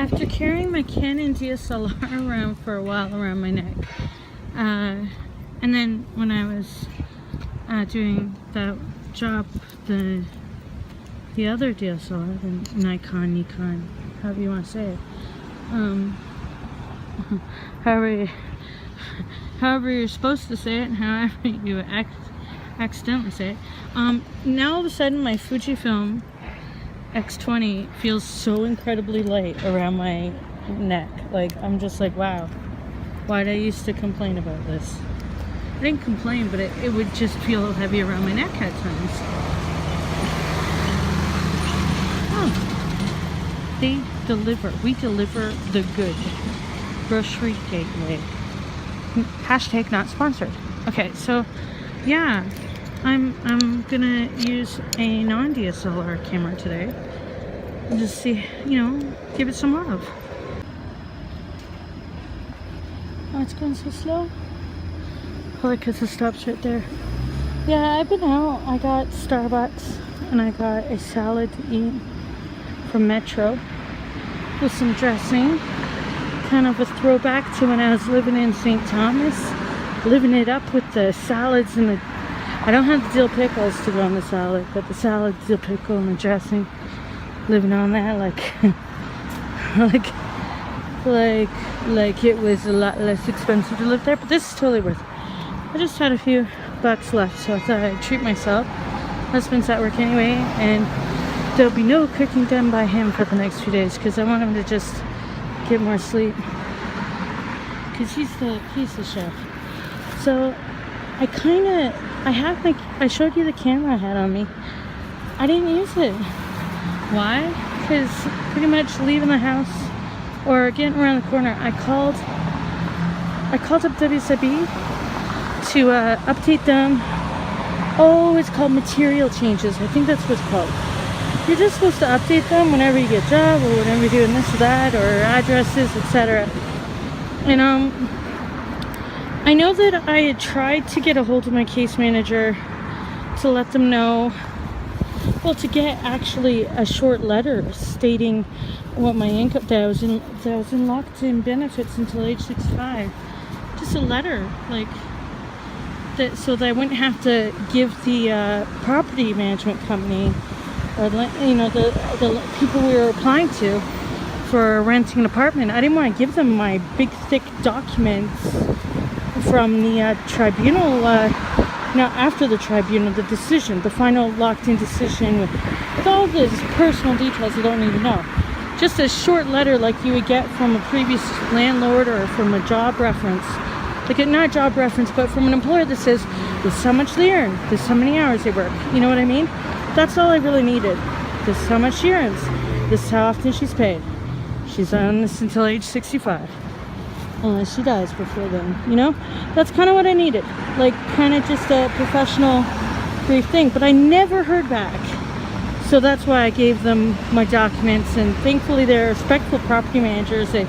After carrying my Canon DSLR around for a while around my neck, and then when I was doing that job, the other DSLR, the Nikon, however you want to say it, however you're supposed to say it, and however you accidentally say it. Now all of a sudden my Fujifilm X20 feels so incredibly light around my neck. Like, I'm just like, wow, why'd I used to complain about this? I didn't complain, but it would just feel heavy around my neck at times. Oh, they deliver. We deliver the good. Grocery Gateway. Hashtag not sponsored. Okay, so yeah, I'm gonna use a non-DSLR camera today and just see, give it some love. Oh, it's going so slow. Probably because it stops right there. Yeah, I've been out. I got Starbucks and I got a salad to eat from Metro with some dressing. Kind of a throwback to when I was living in St. Thomas, living it up with the salads and the. I don't have the dill pickles to go on the salad, but the salad, dill pickle, and the dressing, living on that like it was a lot less expensive to live there. But this is totally worth it. I just had a few bucks left, so I thought I'd treat myself. Husband's at work anyway, and there'll be no cooking done by him for the next few days because I want him to just get more sleep because he's the chef. So I showed you the camera I had on me. I didn't use it. Why? Because pretty much leaving the house or getting around the corner, I called up wsib to update them. Oh, it's called material changes. I think that's what it's called. You're just supposed to update them whenever you get a job or whenever you're doing this or that or addresses, etc. And I know that I had tried to get a hold of my case manager to let them know, well, to get actually a short letter stating what my income, that I was in locked in benefits until age 65. Just a letter, like that, so that I wouldn't have to give the property management company or the people we were applying to for renting an apartment. I didn't want to give them my big thick documents from the tribunal, after the tribunal, the decision, the final locked-in decision with all these personal details I don't even know. Just a short letter like you would get from a previous landlord or from a job reference. Like, not a job reference, but from an employer that says, this is how much they earn, this is how many hours they work. You know what I mean? That's all I really needed. This is how much she earns. This is how often she's paid. She's on this until age 65. Unless she dies before then, That's kind of what I needed. Like, kind of just a professional brief thing. But I never heard back. So that's why I gave them my documents. And thankfully, they're respectful property managers. They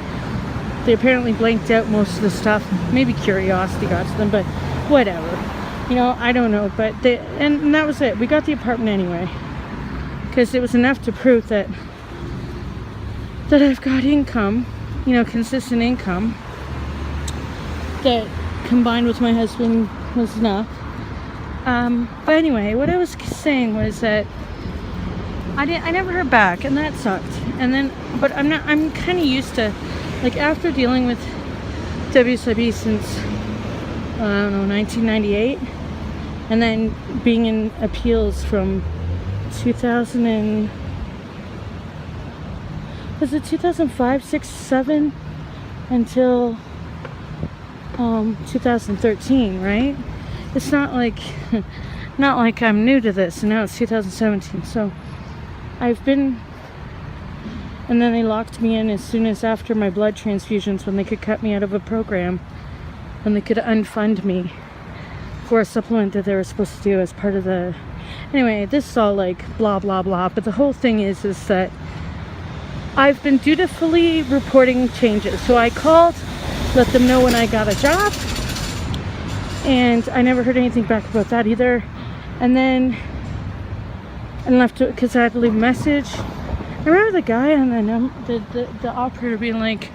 apparently blanked out most of the stuff. Maybe curiosity got to them, but whatever. I don't know. But and that was it. We got the apartment anyway. Because it was enough to prove that I've got income, consistent income. That combined with my husband was enough. But anyway, what I was saying was that I never heard back, and that sucked. And then, but I'm kind of used to, like, after dealing with wsib since, 1998, and then being in appeals from 2005, 6, 7 until 2013, right? It's not like I'm new to this, and now it's 2017. So I've been, and then they locked me in as soon as after my blood transfusions, when they could cut me out of a program, when they could unfund me for a supplement that they were supposed to do as part of the. Anyway, this is all like blah blah blah. But the whole thing is that I've been dutifully reporting changes. So I called, let them know when I got a job, and I never heard anything back about that either. And then I left it because I had to leave a message, I remember the guy on the operator being like,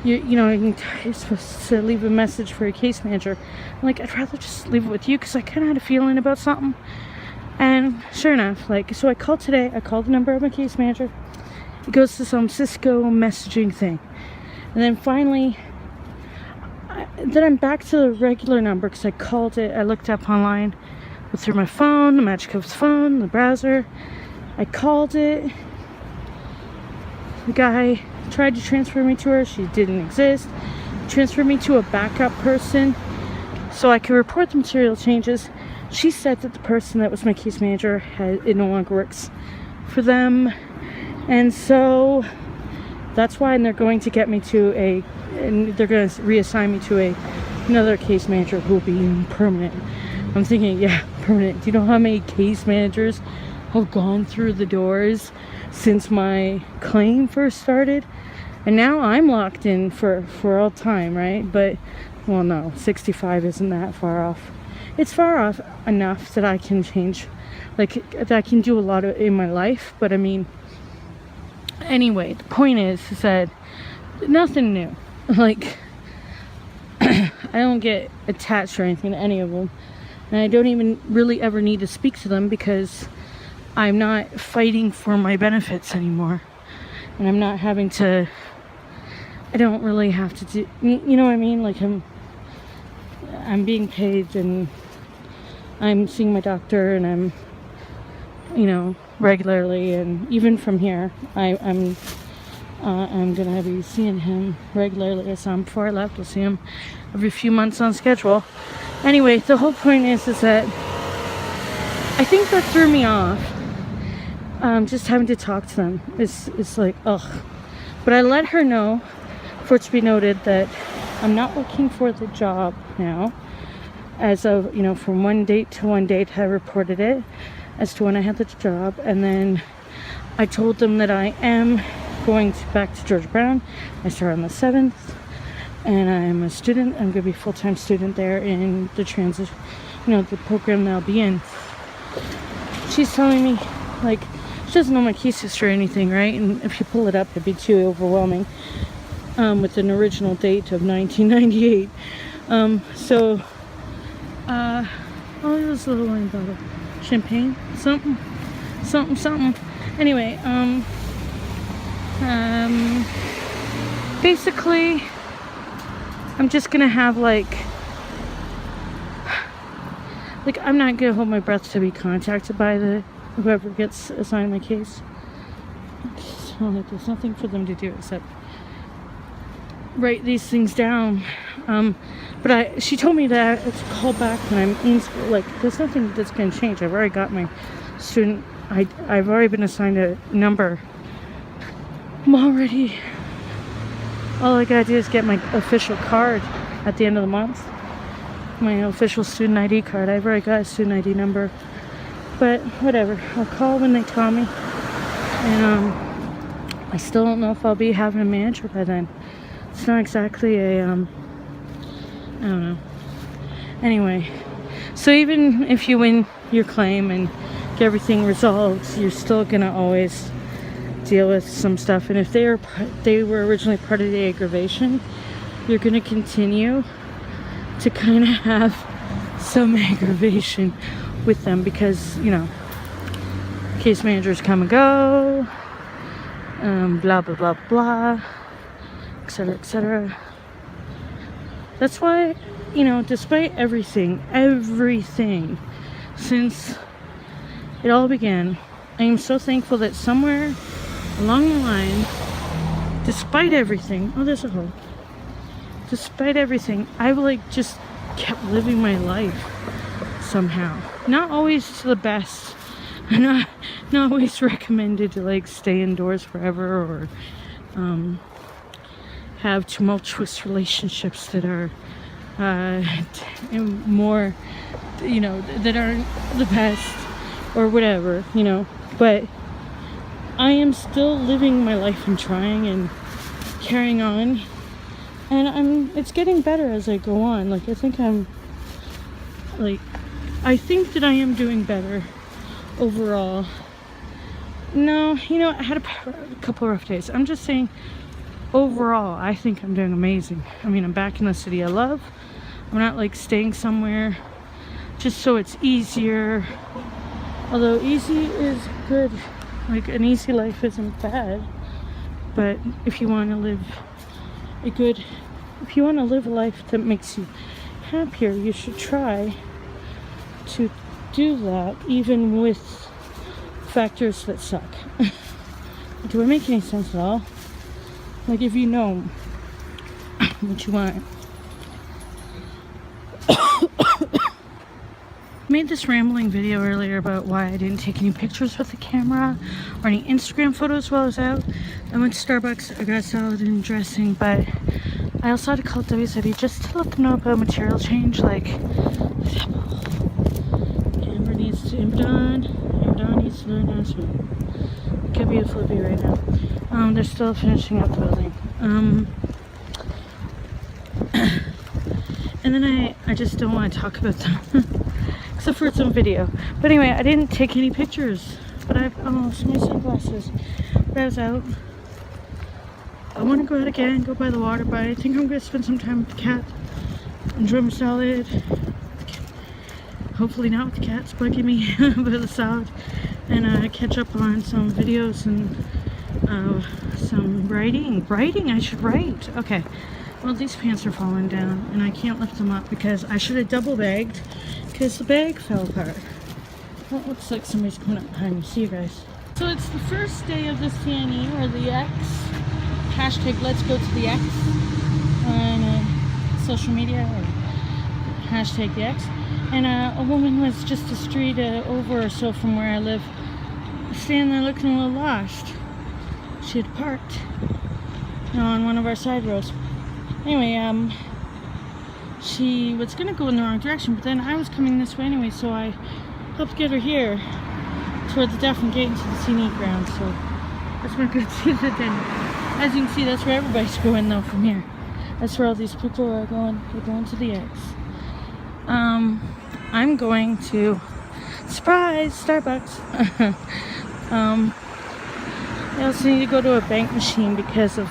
you're supposed to leave a message for a case manager. I'm like, I'd rather just leave it with you because I kind of had a feeling about something. And sure enough, so I called today. I called the number of my case manager. It goes to some Cisco messaging thing. And then finally, then I'm back to the regular number because I called it. I looked up online through my phone, the Magic Cove's phone, the browser. I called it. The guy tried to transfer me to her. She didn't exist. Transferred me to a backup person so I could report the material changes. She said that the person that was my case manager it no longer works for them, and so that's why. And they're going to get me to and they're going to reassign me to another case manager who will be permanent. I'm thinking, yeah, permanent. Do you know how many case managers have gone through the doors since my claim first started? And now I'm locked in for all time, right? But, well, no, 65 isn't that far off. It's far off enough that I can change, that I can do a lot in my life. But I mean, anyway, the point is that nothing new. I don't get attached or anything to any of them. And I don't even really ever need to speak to them because I'm not fighting for my benefits anymore. And I'm not having to, I don't really have to do, you know what I mean? I'm being paid and I'm seeing my doctor and I'm, regularly. And even from here, I'm gonna be seeing him regularly. So before I left, I'll see him every few months on schedule. Anyway, the whole point is that I think that threw me off. Just having to talk to them. It's like, ugh. But I let her know, for it to be noted, that I'm not looking for the job now. As of, from one date to one date, I reported it as to when I had the job. And then I told them that I am going back to Georgia Brown. I start on the 7th. And I'm a student. I'm going to be a full-time student there in the transit, the program that I'll be in. She's telling me, she doesn't know my case history or anything, right? And if you pull it up, it'd be too overwhelming. With an original date of 1998. Oh, it was a little wine bottle. Champagne? Something. Anyway, basically, I'm just gonna have I'm not gonna hold my breath to be contacted by whoever gets assigned my case. So there's nothing for them to do except write these things down. But she told me that it's a call back when I'm in school. There's nothing that's gonna change. I've already got my student. I've already been assigned a number. All I gotta do is get my official card at the end of the month. My official student ID card. I've already got a student ID number. But whatever. I'll call when they tell me. And I still don't know if I'll be having a manager by then. It's not exactly I don't know. Anyway, so even if you win your claim and get everything resolved, you're still gonna always deal with some stuff. And if they were originally part of the aggravation, you're gonna continue to kind of have some aggravation with them because case managers come and go, blah blah blah blah, etc., etc. That's why, despite everything since it all began, I am so thankful that somewhere along the line, despite everything, there's a hole. Despite everything, I've just kept living my life somehow. Not always to the best. Not always recommended to stay indoors forever or have tumultuous relationships that are more, that aren't the best or whatever, but I am still living my life and trying and carrying on, and it's getting better as I go on. I think I think that I am doing better overall No, you know, I had a couple rough days. I'm just saying, overall, I think I'm doing amazing. I mean, I'm back in the city I love. I'm not like staying somewhere just so it's easier. Although easy is good. Like, an easy life isn't bad. But if you want to live if you want to live a life that makes you happier, you should try to do that, even with factors that suck. Do I make any sense at all? Like, if you know what you want. Made this rambling video earlier about why I didn't take any pictures with the camera or any Instagram photos while I was out. I went to Starbucks, I got salad and dressing, but I also had to call wsib just to let them know about material change, like Amber needs to Amber needs to learn how to swim. It could be a flippy right now. They're still finishing up the building. And then I just don't want to talk about them. Except for some video. But anyway, I didn't take any pictures. But I've almost my sunglasses. But I was out. I want to go out again, go by the water, but I think I'm going to spend some time with the cat. Enjoy my salad. Hopefully not with the cats bugging me, but the salad. And catch up on some videos and some writing. Writing? I should write. Okay. Well, these pants are falling down, and I can't lift them up because I should have double bagged because the bag fell apart. Well, it looks like somebody's coming up behind me. See you guys. So it's the first day of the CNE, or the X. Hashtag let's go to the X on social media, or hashtag the X. And a woman was just a street over or so from where I live, standing there looking a little lost. She had parked on one of our side roads. Anyway, she was going to go in the wrong direction, but then I was coming this way anyway, so I helped get her here toward the different gate into the scenic ground. So that's my good see that then. As you can see, that's where everybody's going though from here. That's where all these people are going. They're going to the X. I'm going to, surprise, Starbucks. I also need to go to a bank machine because of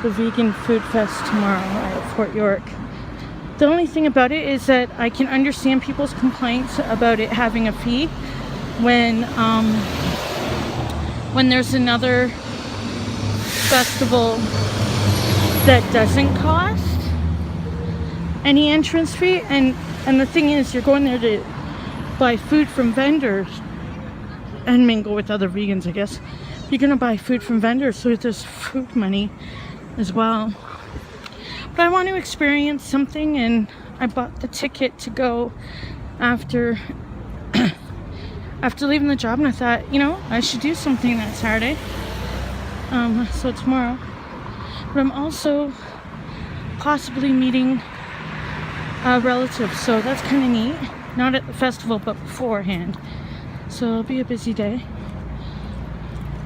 the vegan food fest tomorrow at Fort York. The only thing about it is that I can understand people's complaints about it having a fee when there's another festival that doesn't cost any entrance fee, and the thing is, you're going there to buy food from vendors and mingle with other vegans, I guess. You're gonna buy food from vendors, so there's food money as well. But I want to experience something, and I bought the ticket to go after leaving the job, and I thought, you know, I should do something that Saturday. So tomorrow. But I'm also possibly meeting relatives, so that's kind of neat. Not at the festival, but beforehand. So it'll be a busy day.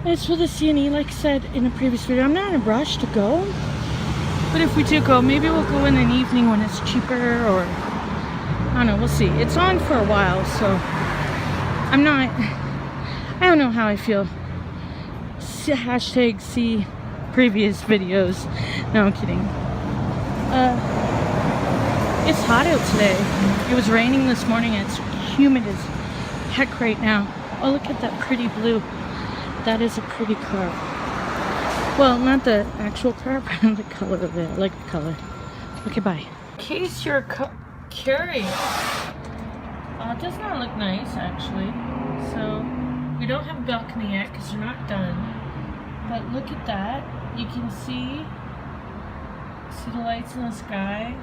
As for the CNE, like I said in a previous video, I'm not in a rush to go. But if we do go, maybe we'll go in an evening when it's cheaper, or I don't know, we'll see. It's on for a while, so I don't know how I feel. Hashtag see previous videos. No, I'm kidding. It's hot out today. It was raining this morning, and it's humid as heck right now. Oh, look at that pretty blue. That is a pretty car. Well, not the actual car, but the color of it. I like the color. Okay, bye. In case you're curious, it does not look nice, actually. So, we don't have a balcony yet because we're not done. But look at that. You can see the lights in the sky.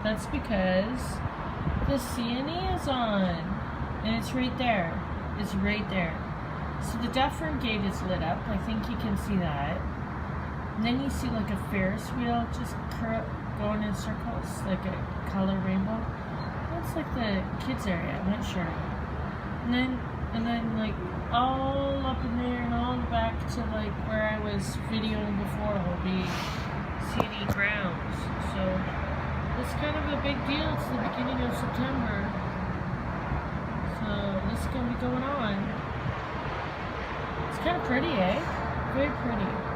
That's because the CNE is on. And it's right there. It's right there. So the Dufferin gate is lit up. I think you can see that. And then you see like a Ferris wheel just going in circles, like a color rainbow. That's like the kids area, I'm not sure. And then like all up in there and all back to like where I was videoing before will be CNE grounds. So it's kind of a big deal. It's the beginning of September. So this is going to be going on. It's kind of pretty, eh? Very pretty.